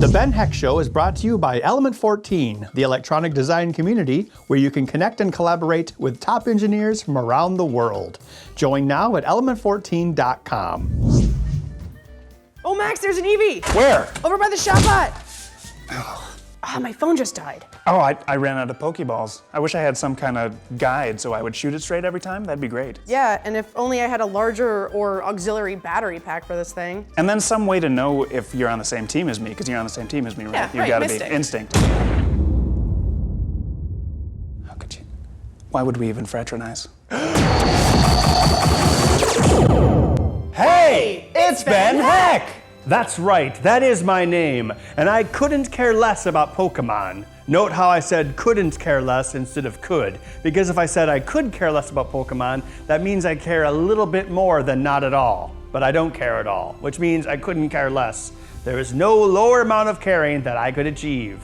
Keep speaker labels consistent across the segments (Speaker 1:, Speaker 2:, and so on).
Speaker 1: The Ben Heck Show is brought to you by Element 14, the electronic design community where you can connect and collaborate with top engineers from around the world. Join now at element14.com.
Speaker 2: Oh, Max, there's an EV.
Speaker 1: Where?
Speaker 2: Over by the shop lot. Oh, my phone just died.
Speaker 3: Oh, I ran out of Pokeballs. I wish I had some kind of guide so I would shoot it straight every time. That'd be great.
Speaker 2: Yeah, and if only I had a larger or auxiliary battery pack for this thing.
Speaker 3: And then some way to know if you're on the same team as me, because you're on the same team as me, right?
Speaker 2: Yeah,
Speaker 3: You've got to be
Speaker 2: Mystic.
Speaker 3: instinct. How could you? Why would we even fraternize?
Speaker 1: Hey, it's Ben Heck! That's right, that is my name, and I couldn't care less about Pokemon. Note how I said couldn't care less instead of could, because if I said I could care less about Pokemon, that means I care a little bit more than not at all. But I don't care at all, which means I couldn't care less. There is no lower amount of caring that I could achieve.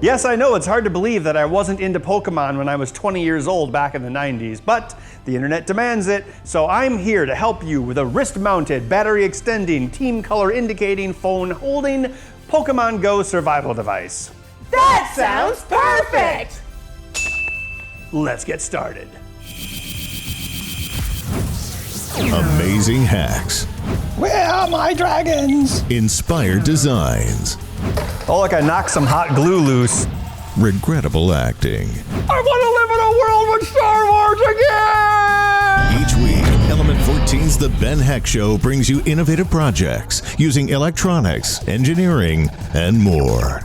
Speaker 1: Yes, I know it's hard to believe that I wasn't into Pokemon when I was 20 years old back in the 90s, but the internet demands it, so I'm here to help you with a wrist-mounted, battery-extending, team color indicating, phone-holding Pokemon Go survival device.
Speaker 2: That sounds perfect!
Speaker 1: Let's get started.
Speaker 4: Amazing hacks.
Speaker 1: Where are my dragons?
Speaker 4: Inspired designs.
Speaker 1: Oh, look, I knocked some hot glue loose.
Speaker 4: Regrettable acting.
Speaker 1: I want to live in a world with Star Wars again!
Speaker 4: Each week, Element 14's The Ben Heck Show brings you innovative projects using electronics, engineering, and more.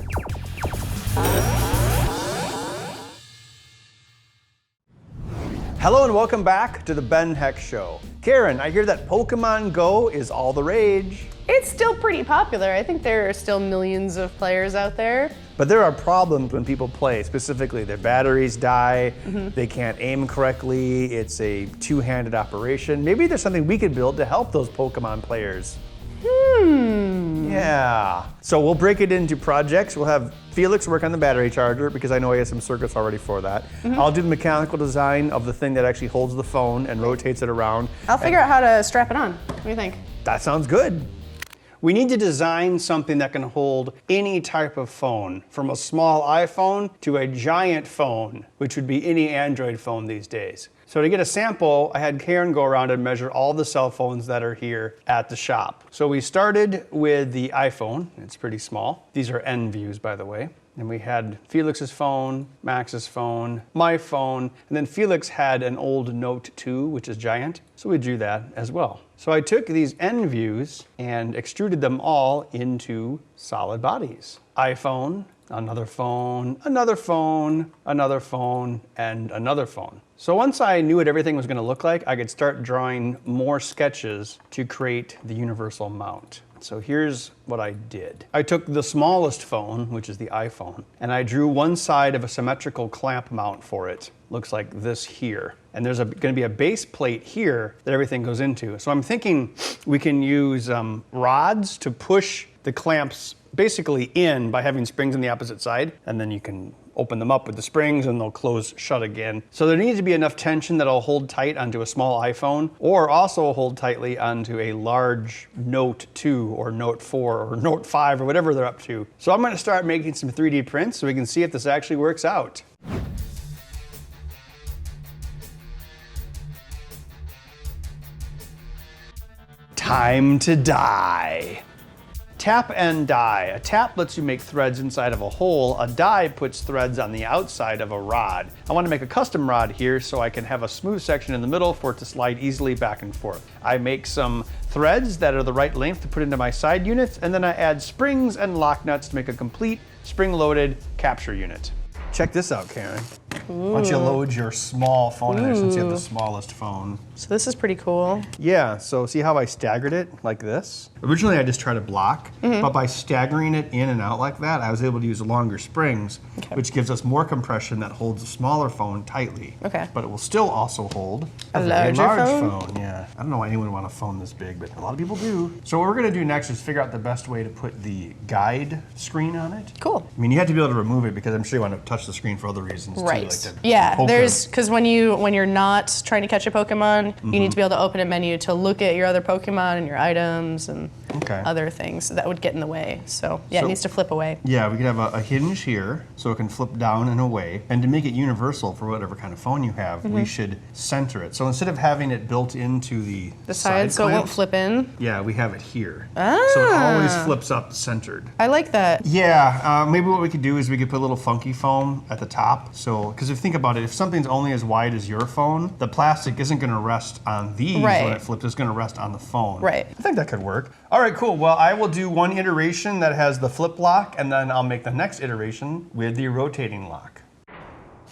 Speaker 1: Hello and welcome back to the Ben Heck Show. Karen, I hear that Pokemon Go is all the rage.
Speaker 2: It's still pretty popular. I think there are still millions of players out there.
Speaker 1: But there are problems when people play, specifically their batteries die, they can't aim correctly, it's a two-handed operation. Maybe there's something we could build to help those Pokemon players. Yeah. So we'll break it into projects. We'll have Felix work on the battery charger because I know he has some circuits already for that. I'll do the mechanical design of the thing that actually holds the phone and rotates it around.
Speaker 2: I'll figure out how to strap it on. What do you think?
Speaker 1: That sounds good. We need to design something that can hold any type of phone, from a small iPhone to a giant phone, which would be any Android phone these days. So to get a sample, I had Karen go around and measure all the cell phones that are here at the shop. So we started with the iPhone. It's pretty small. These are N views, by the way. And we had Felix's phone, Max's phone, my phone, and then Felix had an old Note 2, which is giant. So we drew that as well. So I took these N views and extruded them all into solid bodies. iPhone, another phone, another phone, another phone, and another phone. So once I knew what everything was going to look like, I could start drawing more sketches to create the universal mount. So here's what I did. I took the smallest phone, which is the iPhone, and I drew one side of a symmetrical clamp mount for it. Looks like this here. And there's going to be a base plate here that everything goes into. So I'm thinking we can use rods to push the clamps basically in by having springs on the opposite side, and then you can open them up with the springs and they'll close shut again. So there needs to be enough tension that'll hold tight onto a small iPhone, or also hold tightly onto a large Note 2 or Note 4 or Note 5 or whatever they're up to. So I'm going to start making some 3D prints so we can see if this actually works out. Time to die. Tap and die. A tap lets you make threads inside of a hole. A die puts threads on the outside of a rod. I want to make a custom rod here so I can have a smooth section in the middle for it to slide easily back and forth. I make some threads that are the right length to put into my side units, and then I add springs and lock nuts to make a complete spring-loaded capture unit. Check this out, Karen. Why don't you load your small phone in there since you have the smallest phone.
Speaker 2: So this is pretty cool.
Speaker 1: Yeah, so see how I staggered it like this? Originally I just tried to block, but by staggering it in and out like that, I was able to use longer springs, which gives us more compression that holds a smaller phone tightly.
Speaker 2: Okay.
Speaker 1: But it will still also hold
Speaker 2: A
Speaker 1: very
Speaker 2: larger
Speaker 1: large
Speaker 2: phone?
Speaker 1: Yeah. I don't know why anyone would want a phone this big, but a lot of people do. So what we're gonna do next is figure out the best way to put the guide screen on it.
Speaker 2: Cool.
Speaker 1: I mean, you have to be able to remove it because I'm sure you want to touch the screen for other reasons too.
Speaker 2: Right.
Speaker 1: Like to
Speaker 2: Yeah,
Speaker 1: poke
Speaker 2: because when you're not trying to catch a Pokemon, Pokemon, you need to be able to open a menu to look at your other Pokemon and your items and other things that would get in the way. So yeah, it needs to flip away.
Speaker 1: Yeah, we could have a hinge here so it can flip down and away. And to make it universal for whatever kind of phone you have, we should center it. So instead of having it built into the
Speaker 2: side so it won't flip in.
Speaker 1: Yeah, we have it here. So it always flips up centered.
Speaker 2: I like that.
Speaker 1: Yeah, maybe what we could do is we could put a little funky foam at the top. So, because if you think about it, if something's only as wide as your phone, the plastic isn't going to rest on these when it flips. It's going to rest on the phone.
Speaker 2: Right.
Speaker 1: I think that could work. All right, cool. Well, I will do one iteration that has the flip lock, and then I'll make the next iteration with the rotating lock.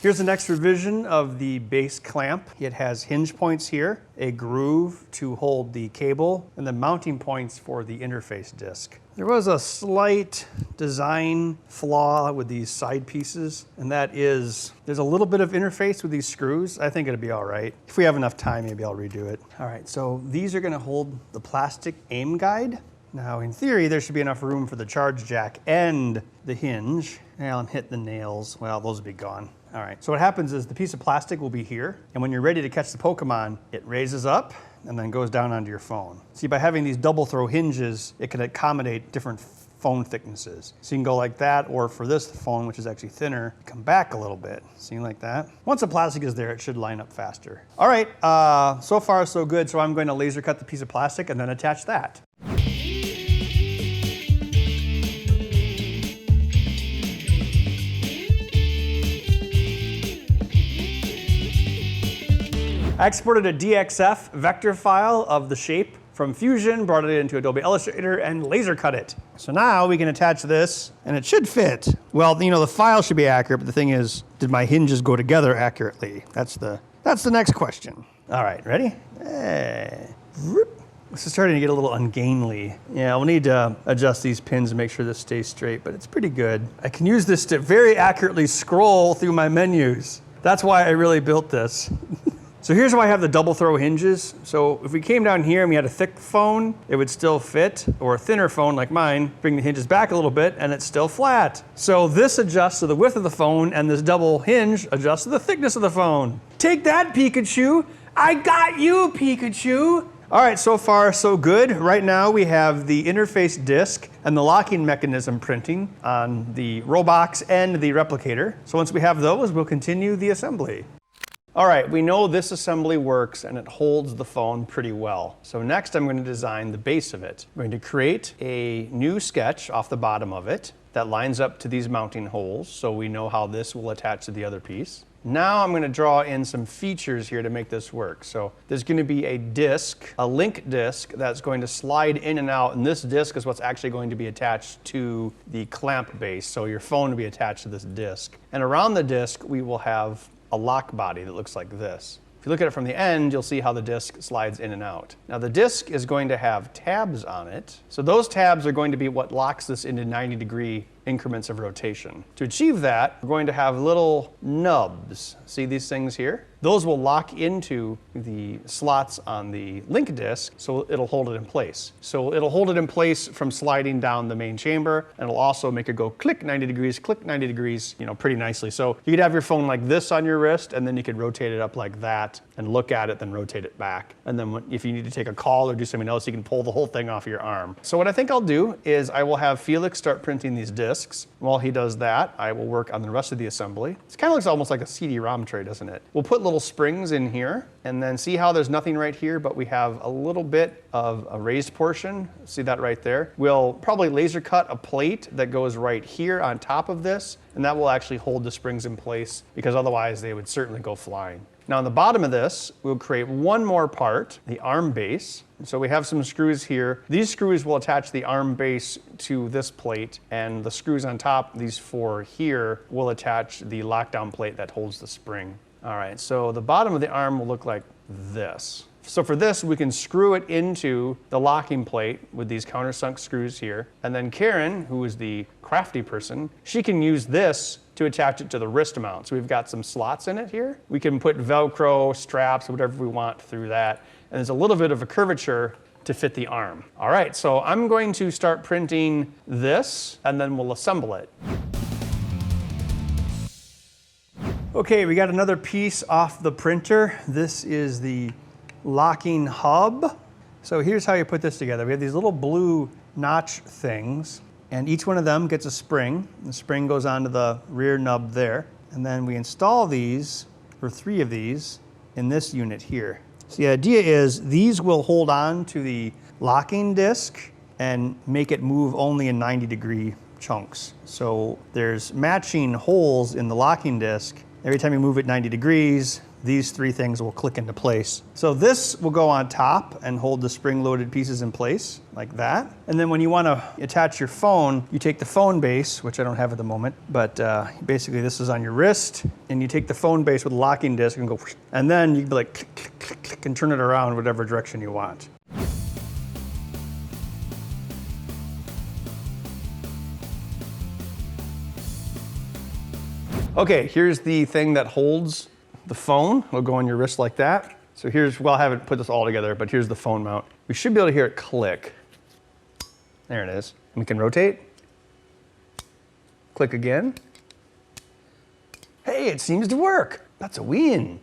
Speaker 1: Here's the next revision of the base clamp. It has hinge points here, a groove to hold the cable, and then mounting points for the interface disc. There was a slight design flaw with these side pieces, and that is there's a little bit of interface with these screws. I think it'll be all right. If we have enough time, maybe I'll redo it. All right, so these are gonna hold the plastic aim guide. Now, in theory, there should be enough room for the charge jack and the hinge. And hit the nails. Well, those will be gone. All right, so what happens is the piece of plastic will be here, and when you're ready to catch the Pokemon, it raises up and then goes down onto your phone. See, by having these double throw hinges, it can accommodate different phone thicknesses. So you can go like that, or for this phone, which is actually thinner, come back a little bit. See, like that? Once the plastic is there, it should line up faster. All right, so far so good. So I'm going to laser cut the piece of plastic and then attach that. I exported a DXF vector file of the shape from Fusion, brought it into Adobe Illustrator, and laser cut it. So now we can attach this, and it should fit. Well, you know, the file should be accurate, but the thing is, did my hinges go together accurately? That's the next question. All right, ready? Hey. This is starting to get a little ungainly. Yeah, we'll need to adjust these pins and make sure this stays straight, but it's pretty good. I can use this to very accurately scroll through my menus. That's why I really built this. So here's why I have the double throw hinges. So if we came down here and we had a thick phone, it would still fit, or a thinner phone like mine, bring the hinges back a little bit and it's still flat. So this adjusts to the width of the phone, and this double hinge adjusts to the thickness of the phone. Take that, Pikachu. I got you, Pikachu. All right, so far so good. Right now we have the interface disc and the locking mechanism printing on the Robox and the replicator. So once we have those, we'll continue the assembly. All right, we know this assembly works and it holds the phone pretty well. So next I'm going to design the base of it. I'm going to create a new sketch off the bottom of it that lines up to these mounting holes, so we know how this will attach to the other piece. Now I'm going to draw in some features here to make this work. So there's going to be a disc, a link disc, that's going to slide in and out, and this disc is what's actually going to be attached to the clamp base, so your phone will be attached to this disc. And around the disc we will have a lock body that looks like this. If you look at it from the end, you'll see how the disc slides in and out. Now the disc is going to have tabs on it. So those tabs are going to be what locks this into 90-degree increments of rotation. To achieve that, we're going to have little nubs. See these things here? Those will lock into the slots on the link disc, so it'll hold it in place. So it'll hold it in place from sliding down the main chamber, and it'll also make it go click 90 degrees, you know, pretty nicely. So you could have your phone like this on your wrist, and then you could rotate it up like that and look at it, then rotate it back. And then if you need to take a call or do something else, you can pull the whole thing off your arm. So what I think I'll do is I will have Felix start printing these discs. While he does that, I will work on the rest of the assembly. It kind of looks almost like a CD-ROM tray, doesn't it? We'll put little springs in here, and then see how there's nothing right here, but we have a little bit of a raised portion. See that right there? We'll probably laser cut a plate that goes right here on top of this, and that will actually hold the springs in place, because otherwise they would certainly go flying. Now on the bottom of this, we'll create one more part, the arm base. So we have some screws here. These screws will attach the arm base to this plate, and the screws on top, these four here, will attach the lockdown plate that holds the spring. All right, so the bottom of the arm will look like this. So for this, we can screw it into the locking plate with these countersunk screws here. And then Karen, who is the crafty person, she can use this to attach it to the wrist mount. So we've got some slots in it here. We can put Velcro, straps, whatever we want through that. And there's a little bit of a curvature to fit the arm. All right, so I'm going to start printing this, and then we'll assemble it. Okay, we got another piece off the printer. This is the locking hub. So here's how you put this together. We have these little blue notch things, and each one of them gets a spring. The spring goes onto the rear nub there. And then we install these, or 3 of these, in this unit here. So the idea is these will hold on to the locking disc and make it move only in 90-degree chunks. So there's matching holes in the locking disc. Every time you move it 90 degrees, these 3 things will click into place. So this will go on top and hold the spring-loaded pieces in place, like that. And then when you want to attach your phone, you take the phone base, which I don't have at the moment, but basically this is on your wrist, and you take the phone base with a locking disc and go, and then you can be like click, click, click, click, and turn it around whatever direction you want. Okay, here's the thing that holds the phone. It'll go on your wrist like that. So here's, well, I haven't put this all together, but here's the phone mount. We should be able to hear it click. There it is. And we can rotate. Click again. Hey, it seems to work. That's a win.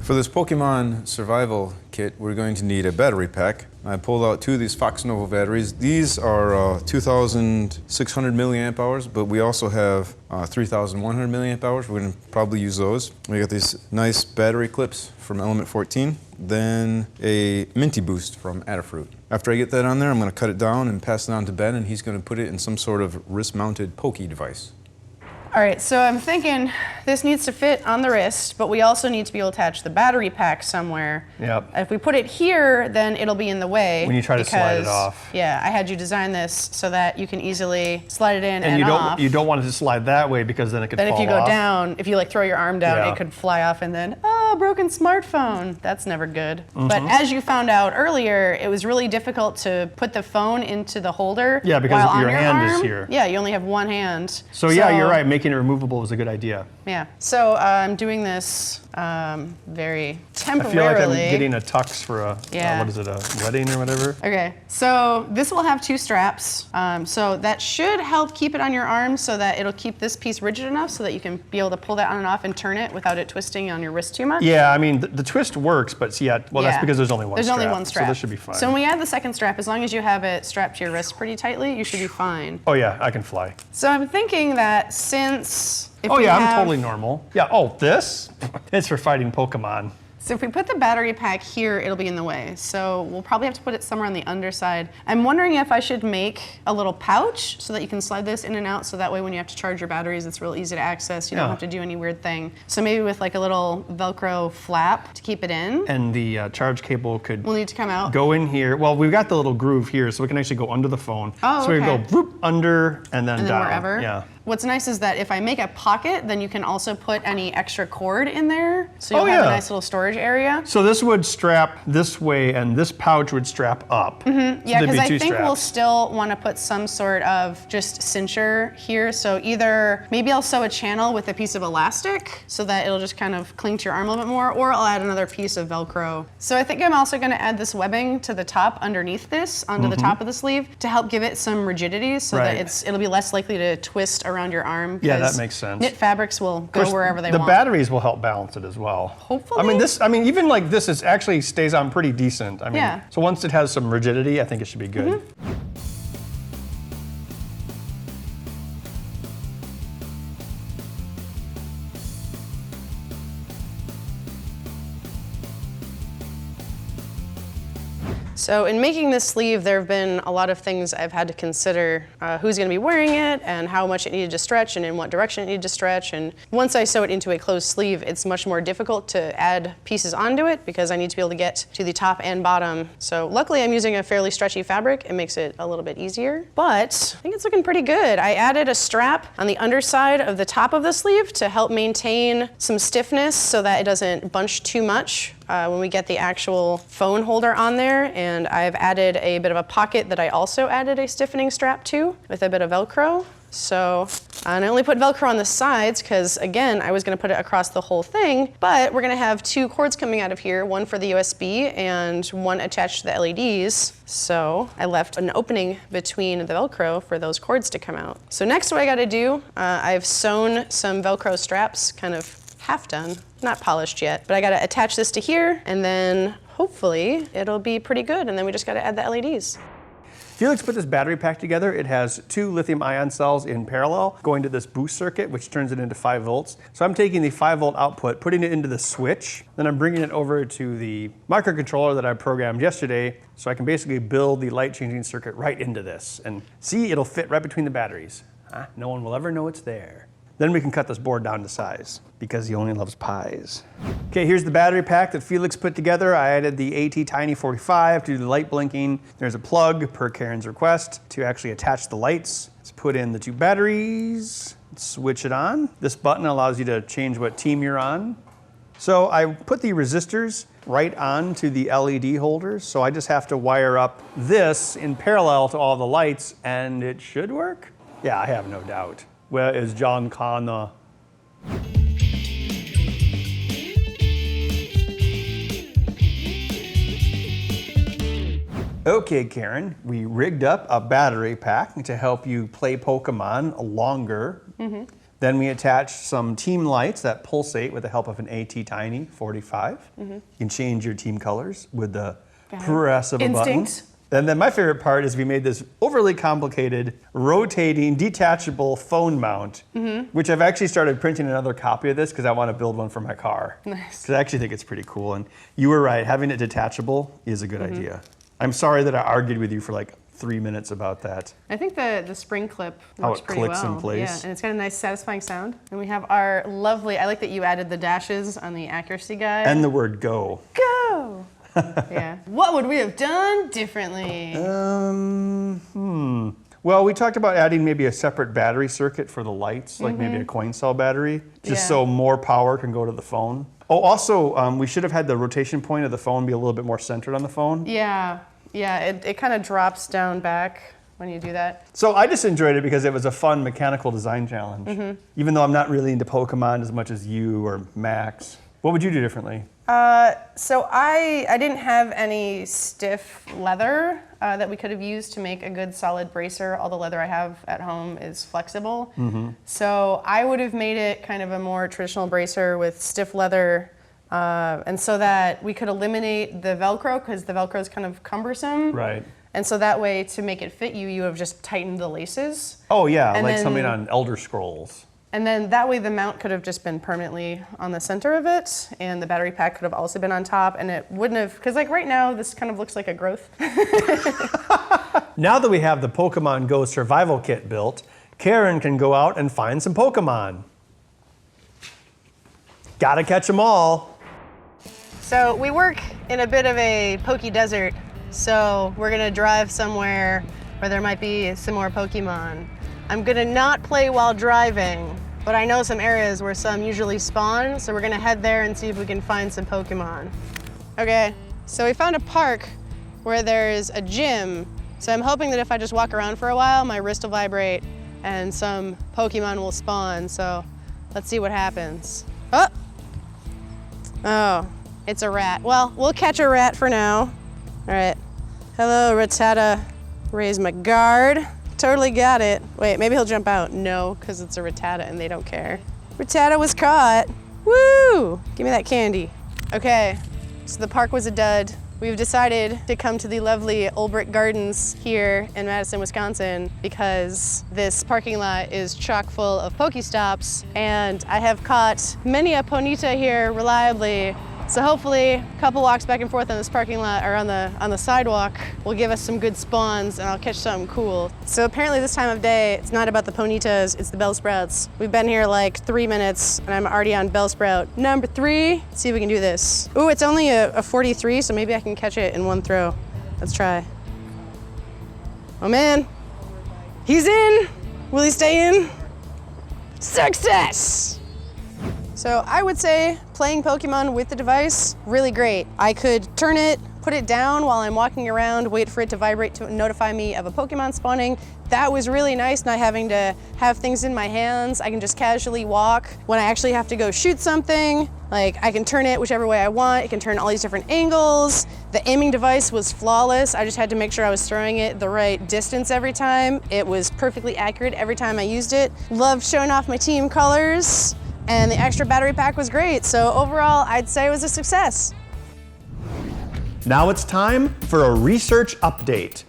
Speaker 5: For this Pokemon survival kit, we're going to need a battery pack. I pulled out 2 of these Fox Nova batteries. These are 2,600 milliamp hours, but we also have 3,100 milliamp hours. We're going to probably use those. We got these nice battery clips from Element 14, then a Minty Boost from Adafruit. After I get that on there, I'm going to cut it down and pass it on to Ben, and he's going to put it in some sort of wrist-mounted pokey device.
Speaker 2: All right, so I'm thinking this needs to fit on the wrist, but we also need to be able to attach the battery pack somewhere.
Speaker 1: Yep.
Speaker 2: If we put it here, then it'll be in the way.
Speaker 1: When you try to slide it off.
Speaker 2: Yeah, I had you design this so that you can easily slide it in and
Speaker 1: off. You don't want it to slide that way because then it could fall off.
Speaker 2: Then if you go down, if you like throw your arm down,
Speaker 1: Yeah.
Speaker 2: it could fly off and then, oh, broken smartphone. That's never good. But as you found out earlier, it was really difficult to put the phone into the holder.
Speaker 1: Yeah, because
Speaker 2: while
Speaker 1: your
Speaker 2: on
Speaker 1: hand is
Speaker 2: arm.
Speaker 1: here.
Speaker 2: Yeah, you only have one hand.
Speaker 1: So yeah, you're right. Making it removable is a good idea.
Speaker 2: Yeah. So I'm doing this very temporarily.
Speaker 1: I feel like I'm getting a tux for a,
Speaker 2: Yeah.
Speaker 1: what is it, a wedding or whatever?
Speaker 2: Okay, so this will have 2 straps. So that should help keep it on your arm so that it'll keep this piece rigid enough so that you can be able to pull that on and off and turn it without it twisting on your wrist too much.
Speaker 1: Yeah, I mean, the twist works, but yeah, well, that's because there's only one strap.
Speaker 2: There's only one strap.
Speaker 1: So this should be fine.
Speaker 2: So when we add the second strap, as long as you have it strapped to your wrist pretty tightly, you should be fine.
Speaker 1: Oh yeah, I can fly.
Speaker 2: So I'm thinking that since
Speaker 1: I'm totally normal. Yeah, this? It's for fighting Pokemon.
Speaker 2: So if we put the battery pack here, it'll be in the way. So we'll probably have to put it somewhere on the underside. I'm wondering if I should make a little pouch so that you can slide this in and out so that way when you have to charge your batteries, it's real easy to access. You don't have to do any weird thing. So maybe with like a little Velcro flap to keep it in.
Speaker 1: And the charge cable
Speaker 2: We'll need to come out.
Speaker 1: go in here. Well, we've got the little groove here, so we can actually go under the phone.
Speaker 2: Oh,
Speaker 1: so we
Speaker 2: okay.
Speaker 1: go whoop, under and then down.
Speaker 2: Wherever.
Speaker 1: Yeah.
Speaker 2: What's nice is that if I make a pocket, then you can also put any extra cord in there. So you'll have a nice little storage area.
Speaker 1: So this would strap this way and this pouch would strap up.
Speaker 2: Mm-hmm. Yeah, because I think
Speaker 1: straps.
Speaker 2: we'll still want to put some sort of just cincher here. So either maybe I'll sew a channel with a piece of elastic so that it'll just kind of cling to your arm a little bit more, or I'll add another piece of Velcro. So I think I'm also going to add this webbing to the top underneath this, onto the top of the sleeve, to help give it some rigidity so that it'll be less likely to twist around your arm.
Speaker 1: Yeah, that makes sense.
Speaker 2: Knit fabrics will go wherever they want.
Speaker 1: The batteries will help balance it as well.
Speaker 2: Hopefully.
Speaker 1: I mean, even like this, it actually stays on pretty decent. I mean, so once it has some rigidity, I think it should be good.
Speaker 2: So in making this sleeve, there have been a lot of things I've had to consider. Who's going to be wearing it, and how much it needed to stretch, and in what direction it needed to stretch. And once I sew it into a closed sleeve, it's much more difficult to add pieces onto it because I need to be able to get to the top and bottom. So luckily I'm using a fairly stretchy fabric. It makes it a little bit easier, but I think it's looking pretty good. I added a strap on the underside of the top of the sleeve to help maintain some stiffness so that it doesn't bunch too much when we get the actual phone holder on there, and I've added a bit of a pocket that I also added a stiffening strap to with a bit of Velcro. So, and I only put Velcro on the sides because, again, I was going to put it across the whole thing, but we're going to have 2 cords coming out of here, one for the USB and one attached to the LEDs. So I left an opening between the Velcro for those cords to come out. So next what I got to do, I've sewn some Velcro straps, kind of half done, not polished yet, but I got to attach this to here, and then hopefully it'll be pretty good, and then we just got to add the LEDs.
Speaker 1: Felix put this battery pack together. It has 2 lithium ion cells in parallel going to this boost circuit, which turns it into 5 volts. So I'm taking the 5 volt output, putting it into the switch, then I'm bringing it over to the microcontroller that I programmed yesterday, so I can basically build the light changing circuit right into this. And see, it'll fit right between the batteries. No one will ever know it's there. Then we can cut this board down to size because he only loves pies. Okay, here's the battery pack that Felix put together. I added the AT Tiny 45 to do the light blinking. There's a plug per Karen's request to actually attach the lights. Let's put in the 2 batteries, switch it on. This button allows you to change what team you're on. So I put the resistors right onto the LED holders, so I just have to wire up this in parallel to all the lights and it should work. Yeah, I have no doubt. Where is John Connor? Okay, Karen, we rigged up a battery pack to help you play Pokemon longer. Then we attached some team lights that pulsate with the help of an AT Tiny 45. You can change your team colors with the press of a button. And then my favorite part is we made this overly complicated, rotating, detachable phone mount, which I've actually started printing another copy of this because I want to build one for my car.
Speaker 2: Nice.
Speaker 1: Because I actually think it's pretty cool. And you were right, having it detachable is a good idea. I'm sorry that I argued with you for like 3 minutes about that.
Speaker 2: I think the spring clip
Speaker 1: How
Speaker 2: works
Speaker 1: it
Speaker 2: pretty
Speaker 1: clicks
Speaker 2: well.
Speaker 1: in place.
Speaker 2: Yeah, and it's got a nice satisfying sound. And we have our lovely, I like that you added the dashes on the accuracy guide.
Speaker 1: And the word go.
Speaker 2: Go! Yeah. What would we have done differently?
Speaker 1: Well, we talked about adding maybe a separate battery circuit for the lights, like maybe a coin cell battery, just so more power can go to the phone. Oh, also, we should have had the rotation point of the phone be a little bit more centered on the phone.
Speaker 2: Yeah, it kind of drops down back when you do that.
Speaker 1: So I just enjoyed it because it was a fun mechanical design challenge, even though I'm not really into Pokemon as much as you or Max. What would you do differently?
Speaker 2: So I didn't have any stiff leather that we could have used to make a good solid bracer. All the leather I have at home is flexible. So I would have made it kind of a more traditional bracer with stiff leather, and so that we could eliminate the Velcro because the Velcro is kind of cumbersome.
Speaker 1: Right.
Speaker 2: And so that way, to make it fit you, you have just tightened the laces.
Speaker 1: Oh yeah,
Speaker 2: And
Speaker 1: like
Speaker 2: then-
Speaker 1: something on Elder Scrolls.
Speaker 2: And then that way the mount could have just been permanently on the center of it, and the battery pack could have also been on top, and it wouldn't have, because like right now, this kind of looks like a growth.
Speaker 1: Now that we have the Pokemon Go survival kit built, Karen can go out and find some Pokemon. Gotta catch them all.
Speaker 2: So we work in a bit of a Poke desert, so we're gonna drive somewhere where there might be some more Pokemon. I'm gonna not play while driving, but I know some areas where some usually spawn, so we're gonna head there and see if we can find some Pokemon. Okay, so we found a park where there's a gym, so I'm hoping that if I just walk around for a while, my wrist will vibrate and some Pokemon will spawn, so let's see what happens. Oh, it's a rat. Well, we'll catch a rat for now. All right, hello, Rattata. Raise my guard. Totally got it. Wait, maybe he'll jump out. No, because it's a Rattata and they don't care. Rattata was caught. Woo! Give me that candy. Okay, so the park was a dud. We've decided to come to the lovely Old Brick Gardens here in Madison, Wisconsin, because this parking lot is chock full of Pokestops, and I have caught many a Ponyta here reliably. So hopefully, a couple walks back and forth on this parking lot or on the sidewalk will give us some good spawns, and I'll catch something cool. So apparently this time of day, it's not about the Ponytas, it's the Bellsprouts. We've been here like 3 minutes, and I'm already on Bellsprout number 3. Let's see if we can do this. Ooh, it's only a 43, so maybe I can catch it in one throw. Let's try. Oh man, he's in. Will he stay in? Success! So I would say playing Pokemon with the device, really great. I could turn it, put it down while I'm walking around, wait for it to vibrate to notify me of a Pokemon spawning. That was really nice, not having to have things in my hands. I can just casually walk. When I actually have to go shoot something, like I can turn it whichever way I want. It can turn all these different angles. The aiming device was flawless. I just had to make sure I was throwing it the right distance every time. It was perfectly accurate every time I used it. Loved showing off my team colors. And the extra battery pack was great. So overall, I'd say it was a success.
Speaker 1: Now it's time for a research update.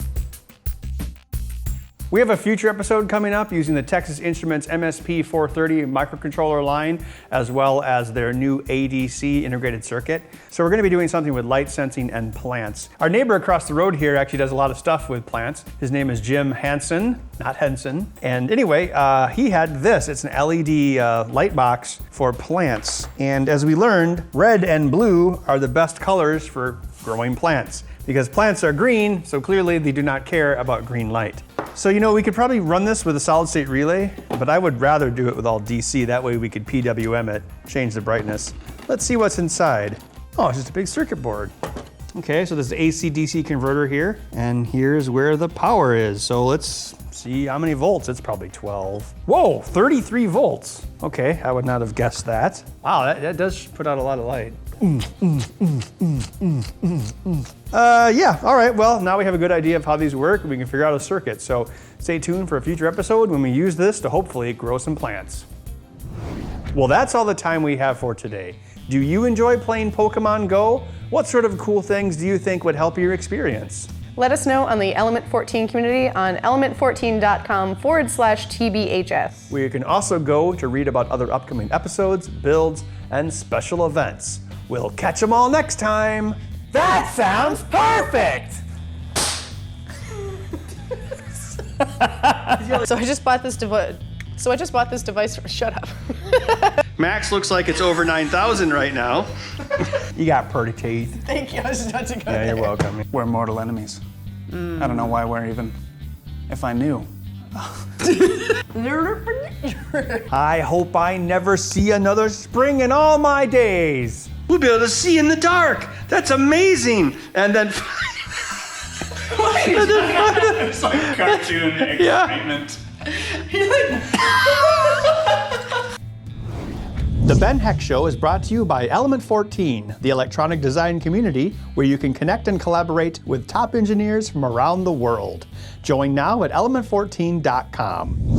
Speaker 1: We have a future episode coming up using the Texas Instruments MSP430 microcontroller line, as well as their new ADC integrated circuit. So we're going to be doing something with light sensing and plants. Our neighbor across the road here actually does a lot of stuff with plants. His name is Jim Hansen, not Henson. And anyway, he had this. It's an LED light box for plants. And as we learned, red and blue are the best colors for growing plants, because plants are green, so clearly they do not care about green light. So we could probably run this with a solid state relay, but I would rather do it with all DC. That way we could PWM it, change the brightness. Let's see what's inside. Oh, it's just a big circuit board. Okay, so there's the AC-DC converter here, and here's where the power is. So let's see how many volts. It's probably 12. Whoa, 33 volts. Okay, I would not have guessed that. Wow, that does put out a lot of light. Yeah, all right, well, now we have a good idea of how these work and we can figure out a circuit. So stay tuned for a future episode when we use this to hopefully grow some plants. Well, that's all the time we have for today. Do you enjoy playing Pokemon Go? What sort of cool things do you think would help your experience?
Speaker 2: Let us know on the Element 14 community on element14.com/TBHS.
Speaker 1: Where you can also go to read about other upcoming episodes, builds, and special events. We'll catch them all next time. That sounds perfect!
Speaker 2: So I just bought this device. Shut up.
Speaker 1: Max looks like it's over 9,000 right now. You got pretty teeth.
Speaker 2: Thank you. I was about to go
Speaker 1: Yeah,
Speaker 2: there.
Speaker 1: you're welcome.
Speaker 3: We're mortal enemies. I don't know why we're even, if I knew.
Speaker 1: I hope I never see another spring in all my days. We'll be able to see in the dark. That's amazing. And then
Speaker 3: It's like cartoon excitement.
Speaker 1: The Ben Heck Show is brought to you by Element 14, the electronic design community where you can connect and collaborate with top engineers from around the world. Join now at element14.com.